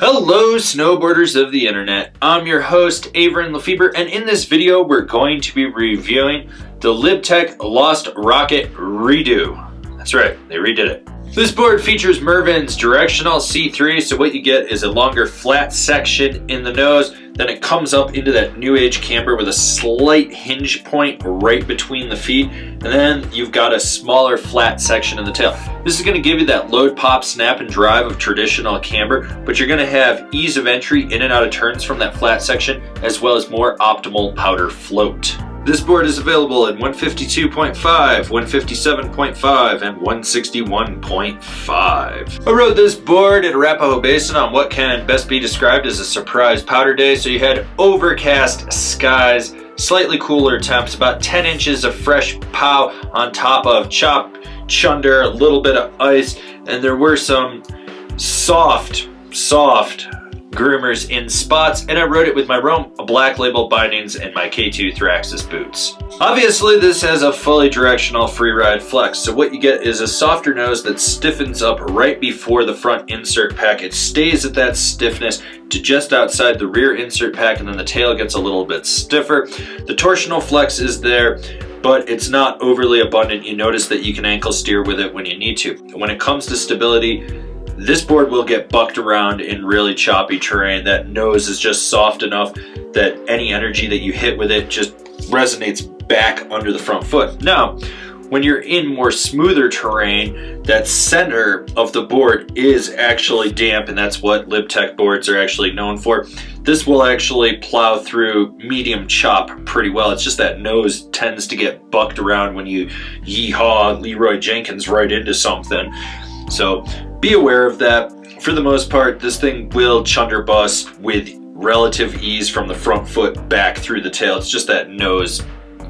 Hello snowboarders of the internet, I'm your host Avran LeFeber, and in this video we're going to be reviewing the LibTech Lost Rocket Redo. That's right, they redid it. This board features Mervin's Directional C3, so what you get is a longer flat section in the nose, then it comes up into that new age camber with a slight hinge point right between the feet, and then you've got a smaller flat section in the tail. This is going to give you that load, pop, snap, and drive of traditional camber, but you're going to have ease of entry in and out of turns from that flat section, as well as more optimal powder float. This board is available in 152.5, 157.5, and 161.5. I rode this board at Arapahoe Basin on what can best be described as a surprise powder day, so you had overcast skies, slightly cooler temps, about 10 inches of fresh pow on top of chop, chunder, a little bit of ice, and there were some soft groomers in spots, and I rode it with my Rome Black Label bindings and my K2 Thraxis boots. Obviously this has a fully directional freeride flex, so what you get is a softer nose that stiffens up right before the front insert pack. It stays at that stiffness to just outside the rear insert pack, and then the tail gets a little bit stiffer. The torsional flex is there, but it's not overly abundant. You notice that you can ankle steer with it when you need to. When it comes to stability, this board will get bucked around in really choppy terrain. That nose is just soft enough that any energy that you hit with it just resonates back under the front foot. Now, when you're in more smoother terrain, that center of the board is actually damp, and that's what LibTech boards are actually known for. This will actually plow through medium chop pretty well. It's just that nose tends to get bucked around when you yeehaw Leroy Jenkins right into something. So be aware of that. For the most part, this thing will chunder bust with relative ease from the front foot back through the tail. It's just that nose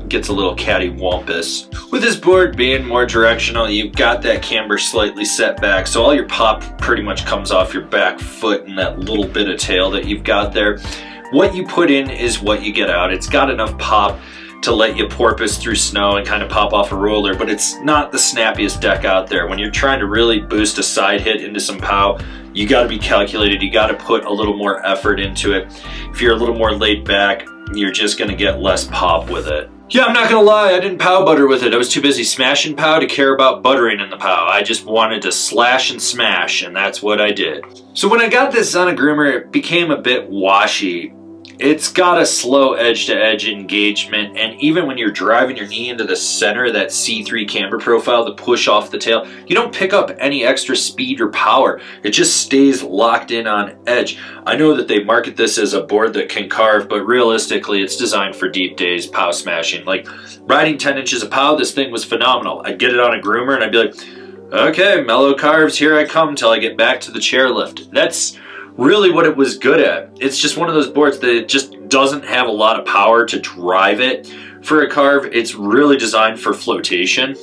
gets a little cattywampus. With this board being more directional, you've got that camber slightly set back, so all your pop pretty much comes off your back foot and that little bit of tail that you've got there. What you put in is what you get out. It's got enough pop to let you porpoise through snow and kind of pop off a roller, but it's not the snappiest deck out there. When you're trying to really boost a side hit into some pow, you got to be calculated. You got to put a little more effort into it. If you're a little more laid back, you're just going to get less pop with it. Yeah, I'm not gonna lie, I didn't pow butter with it. I was too busy smashing pow to care about buttering in the pow. I just wanted to slash and smash, and that's what I did. So when I got this on a groomer, it became a bit washy. It's got a slow edge-to-edge engagement, and even when you're driving your knee into the center of that C3 camber profile to push off the tail, you don't pick up any extra speed or power. It just stays locked in on edge. I know that they market this as a board that can carve, but realistically it's designed for deep days pow smashing. Like riding 10 inches of pow, this thing was phenomenal. I'd get it on a groomer and I'd be like, okay, mellow carves, here I come till I get back to the chairlift. That's really what it was good at. It's just one of those boards that it just doesn't have a lot of power to drive it for a carve. It's really designed for flotation.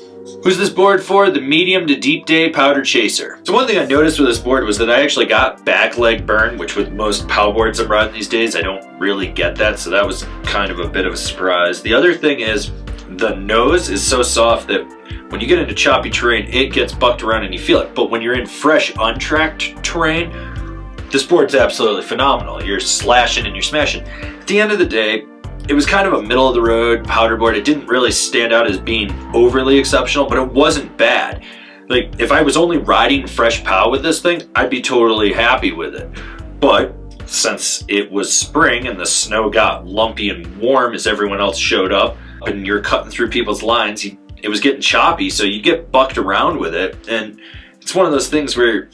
Who's this board for? The medium to deep day powder chaser. So one thing I noticed with this board was that I actually got back leg burn, which with most pow boards I'm riding these days, I don't really get that, so that was kind of a bit of a surprise. The other thing is the nose is so soft that when you get into choppy terrain, it gets bucked around and you feel it. But when you're in fresh, untracked terrain, this board's absolutely phenomenal. You're slashing and you're smashing. At the end of the day, it was kind of a middle of the road powder board. It didn't really stand out as being overly exceptional, but it wasn't bad. Like if I was only riding fresh pow with this thing, I'd be totally happy with it. But since it was spring and the snow got lumpy and warm as everyone else showed up, and you're cutting through people's lines, it was getting choppy, so you get bucked around with it. And it's one of those things where,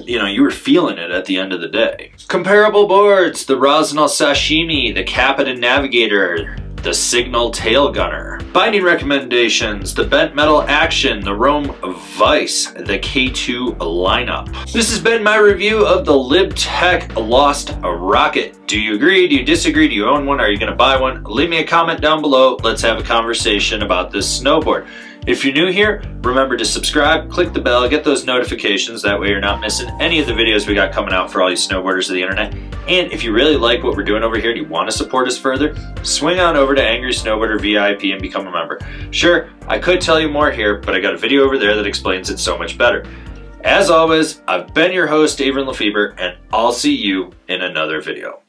you know, you were feeling it at the end of the day. Comparable boards, the Rosinal Sashimi, the Capitan Navigator, the Signal Tail Gunner. Binding recommendations, the Bent Metal Action, the Rome Vice, the K2 lineup. This has been my review of the LibTech Lost Rocket. Do you agree? Do you disagree? Do you own one? Are you gonna buy one? Leave me a comment down below. Let's have a conversation about this snowboard. If you're new here, remember to subscribe, click the bell, get those notifications. That way you're not missing any of the videos we got coming out for all you snowboarders of the internet. And if you really like what we're doing over here and you want to support us further, swing on over to Angry Snowboarder VIP and become a member. Sure, I could tell you more here, but I got a video over there that explains it so much better. As always, I've been your host, Avran LeFeber, and I'll see you in another video.